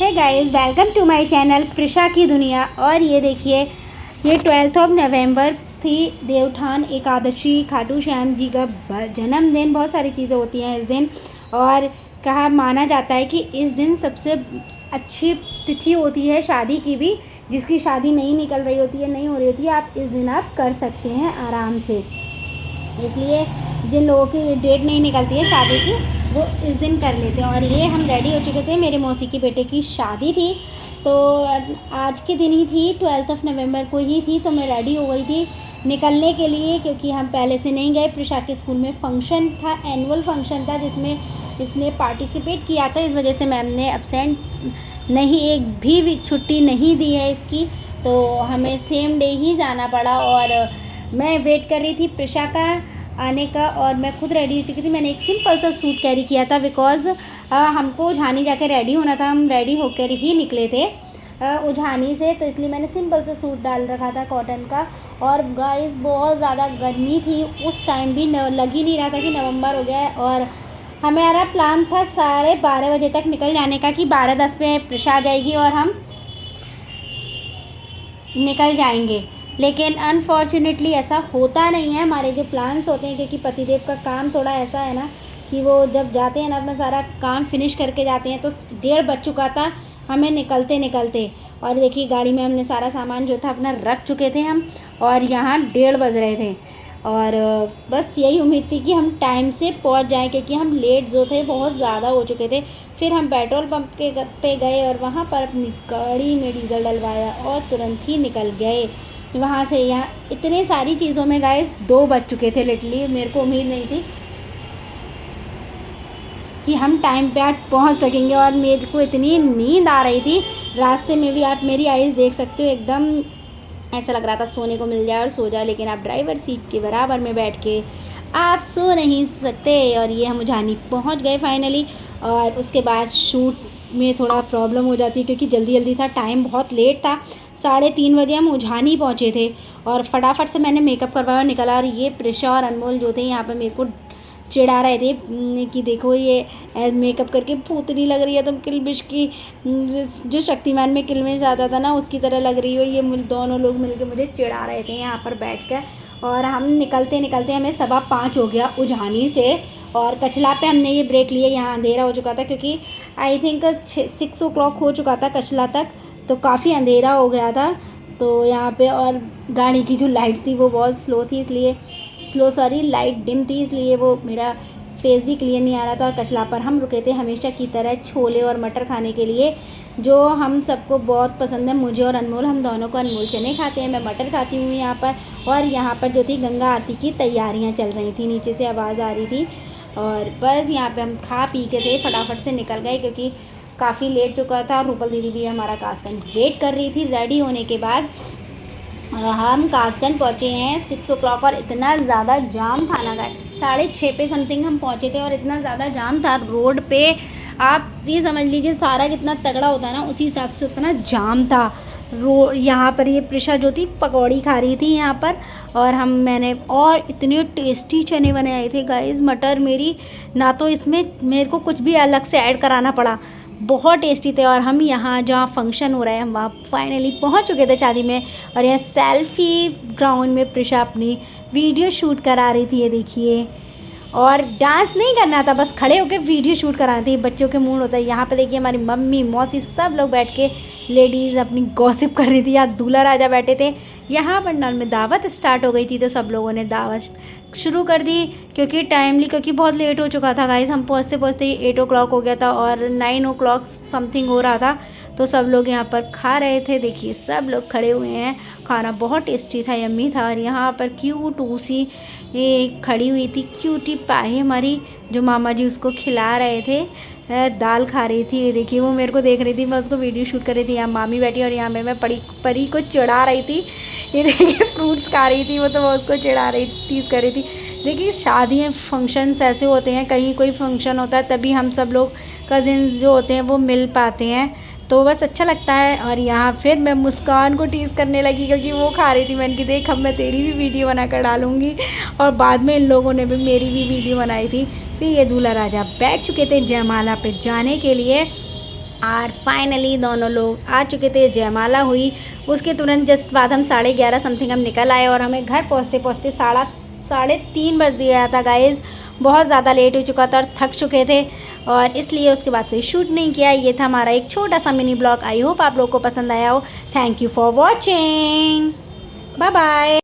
है guys, welcome to my channel Prisha की दुनिया। और ये देखिए, ये 12 नवंबर थी, देवउठान एकादशी, खाटू श्याम जी का जन्मदिन। बहुत सारी चीज़ें होती हैं इस दिन, और कहा माना जाता है कि इस दिन सबसे अच्छी तिथि होती है शादी की भी। जिसकी शादी नहीं निकल रही होती है, नहीं हो रही होती है, आप इस दिन आप कर सकते हैं आराम से। इसलिए जिन लोगों की डेट नहीं निकलती है शादी की, वो इस दिन कर लेते हैं। और ये हम रेडी हो चुके थे, मेरे मौसी के बेटे की शादी थी, तो आज के दिन ही थी, 12 नवंबर को ही थी। तो मैं रेडी हो गई थी निकलने के लिए, क्योंकि हम पहले से नहीं गए। प्रिशा के स्कूल में फंक्शन था, एनुअल फंक्शन था, जिसमें इसने पार्टिसिपेट किया था। इस वजह से मैम ने एब्सेंट नहीं, एक भी छुट्टी नहीं दी है इसकी, तो हमें सेम डे ही जाना पड़ा। और मैं वेट कर रही थी प्रिशा का आने का, और मैं खुद रेडी हो चुकी थी। मैंने एक सिंपल सा सूट कैरी किया था, बिकॉज़ हमको उझानी जाके रेडी होना था। हम रेडी होकर ही निकले थे उझानी से, तो इसलिए मैंने सिंपल सा सूट डाल रखा था कॉटन का। और गाइस बहुत ज़्यादा गर्मी थी उस टाइम भी, लग ही नहीं रहा था कि नवंबर हो गया है। और हमारा प्लान था 12:30 बजे तक निकल जाने का, कि 12:10 पे प्रिशा आ जाएगी और हम निकल जाएंगे। लेकिन अनफॉर्चुनेटली ऐसा होता नहीं है। हमारे जो प्लान्स होते हैं, क्योंकि पतिदेव का काम थोड़ा ऐसा है ना, कि वो जब जाते हैं ना, अपना सारा काम फिनिश करके जाते हैं, तो 1:30 बज चुका था हमें निकलते निकलते। और देखिए, गाड़ी में हमने सारा सामान जो था अपना रख चुके थे हम, और यहाँ 1:30 बज रहे थे। और बस यही उम्मीद थी कि हम टाइम से पहुँच जाएँ, क्योंकि हम लेट जो थे बहुत ज़्यादा हो चुके थे। फिर हम पेट्रोल पंप पे गए, और वहाँ पर अपनी गाड़ी में डीजल डलवाया और तुरंत ही निकल गए वहाँ से। यहाँ इतने सारी चीज़ों में गाइस 2 बज चुके थे लिटरली। मेरे को उम्मीद नहीं थी कि हम टाइम पे आज पहुँच सकेंगे, और मेरे को इतनी नींद आ रही थी रास्ते में भी। आप मेरी आइज़ देख सकते हो, एकदम ऐसा लग रहा था सोने को मिल जाए और सो जाए, लेकिन आप ड्राइवर सीट के बराबर में बैठ के आप सो नहीं सकते। और ये हम उझानी पहुँच गए फाइनली। और उसके बाद शूट में थोड़ा प्रॉब्लम हो जाती है, क्योंकि जल्दी जल्दी था, टाइम बहुत लेट था। 3:30 बजे हम उझानी पहुँचे थे, और फटाफट से मैंने मेकअप करवाया और निकला। और ये प्रिशा और अनमोल जो थे यहाँ पे मेरे को चिढ़ा रहे थे कि देखो ये मेकअप करके भूतनी लग रही है तुम, किलमिश की, जो शक्तिमान में किलमिश आता था ना, उसकी तरह लग रही हो। ये दोनों लोग मिलकर मुझे चिढ़ा रहे थे यहाँ पर बैठकर। और हम निकलते निकलते हमें 5:15 हो गया उझानी से। और कचला पे हमने ये ब्रेक लिए, यहाँ अंधेरा हो चुका था, क्योंकि आई थिंक 6 o'clock हो चुका था कचला तक, तो काफ़ी अंधेरा हो गया था। तो यहाँ पे, और गाड़ी की जो लाइट थी वो बहुत स्लो थी, इसलिए लाइट डिम थी, इसलिए वो मेरा फेस भी क्लियर नहीं आ रहा था। और कचला पर हम रुके थे हमेशा की तरह छोले और मटर खाने के लिए, जो हम सबको बहुत पसंद है, मुझे और अनमोल, हम दोनों को। अनमोल चने खाते हैं, मैं मटर खाती हूँ यहाँ पर। और यहाँ पर जो थी गंगा आरती की तैयारियाँ चल रही थी, नीचे से आवाज़ आ रही थी। और बस यहाँ पे हम खा पी के थे, फटाफट से निकल गए, क्योंकि काफ़ी लेट चुका था। और रूपल दीदी भी हमारा कासगंज वेट कर रही थी। रेडी होने के बाद हम कासगंज पहुँचे हैं 6 o'clock, और इतना ज़्यादा जाम था ना गाइस, 6:30 पे समथिंग हम पहुँचे थे, और इतना ज़्यादा जाम था रोड पे। आप ये समझ लीजिए, सारा कितना तगड़ा होता है ना, उसी हिसाब से उतना जाम था यहाँ पर। ये प्रिशा जो थी पकौड़ी खा रही थी यहाँ पर, और मैंने और इतने टेस्टी चने बनाए थे गाइस, मटर मेरी ना, तो इसमें मेरे को कुछ भी अलग से ऐड कराना पड़ा, बहुत टेस्टी थे। और हम यहाँ जहाँ फंक्शन हो रहा है, हम वहाँ फाइनली पहुँच चुके थे शादी में। और यहाँ सेल्फी ग्राउंड में प्रिशा अपनी वीडियो शूट करा रही थी, ये देखिए। और डांस नहीं करना था, बस खड़े होकर वीडियो शूट करानी थी। बच्चों के मूड होता है। यहाँ पे देखिए, हमारी मम्मी मौसी सब लोग बैठ के लेडीज़ अपनी गॉसिप कर रही थी। यहाँ दूल्हा राजा बैठे थे। यहाँ पंडाल में दावत स्टार्ट हो गई थी, तो सब लोगों ने दावत शुरू कर दी, क्योंकि बहुत लेट हो चुका था गाइस। हम पहुँचते पहुँचते ही 8 o'clock हो गया था, और 9 o'clock समथिंग हो रहा था। तो सब लोग यहाँ पर खा रहे थे, देखिए सब लोग खड़े हुए हैं। खाना बहुत टेस्टी था, यम्मी था। और यहाँ पर क्यूट सी ये खड़ी हुई थी, क्यूटी पाही हमारी, जो मामा जी उसको खिला रहे थे, दाल खा रही थी। ये देखिए, वो मेरे को देख रही थी, मैं उसको वीडियो शूट कर रही थी। यहाँ मामी बैठी, और यहाँ मैं परी को चिढ़ा रही थी। ये देखिए, फ्रूट्स खा रही थी वो, तो वो उसको चिढ़ा रही, टीज़ कर रही थी। देखिए, शादियाँ फंक्शंस ऐसे होते हैं, कहीं कोई फंक्शन होता है तभी हम सब लोग कज़िन्स जो होते हैं वो मिल पाते हैं, तो बस अच्छा लगता है। और यहाँ फिर मैं मुस्कान को टीज़ करने लगी, क्योंकि वो खा रही थी। मैंने कहा देख, अब मैं तेरी भी वीडियो बना कर डालूँगी। और बाद में इन लोगों ने भी मेरी भी वीडियो बनाई थी। फिर ये दूल्हा राजा बैठ चुके थे जयमाला पे जाने के लिए। और फाइनली दोनों लोग आ चुके थे, जयमाला हुई। उसके तुरंत जस्ट बाद हम 11:30 समथिंग हम निकल आए और हमें घर पहुंचते पहुंचते 3:30 बज गया था गाइज़। बहुत ज़्यादा लेट हो चुका था और थक चुके थे और इसलिए उसके बाद कोई शूट नहीं किया। ये था हमारा एक छोटा सा मिनी ब्लॉग। आई होप आप लोग को पसंद आया हो। Thank you for watching. Bye bye.